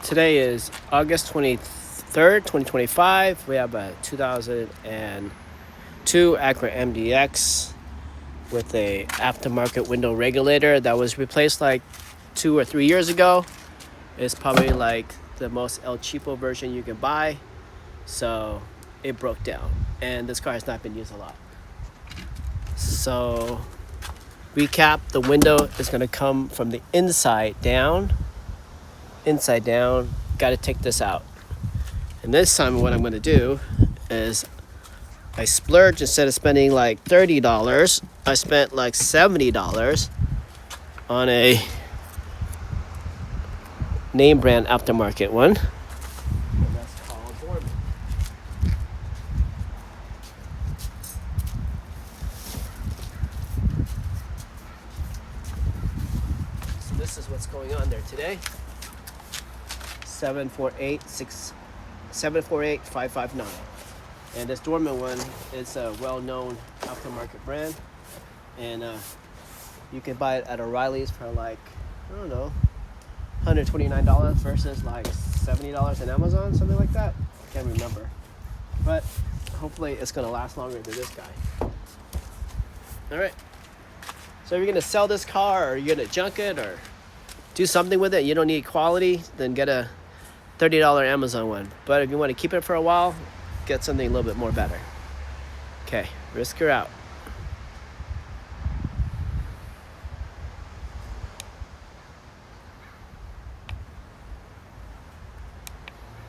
Today is August 23rd, 2025. We have a 2002 Acura MDX with a aftermarket window regulator that was replaced like 2 or 3 years ago. It's probably like the most El Cheapo version you can buy. So it broke down and this car has not been used a lot. So recap, the window is going to come from the inside down. Got to take this out. And this time what I'm going to do is I splurged. Instead of spending like $30, I spent like $70 on a name brand aftermarket one. And that's called Dorman. So this is what's going on there today. 748-559. And this Dorman one is a well-known aftermarket brand. And you can buy it at O'Reilly's for like, I don't know, $129 versus like $70 on Amazon, something like that. I can't remember. But hopefully it's going to last longer than this guy. All right. So if you're going to sell this car or you're going to junk it or do something with it, you don't need quality, then get a $30 Amazon one. But if you want to keep it for a while, get something a little bit more better. Okay, Risker out.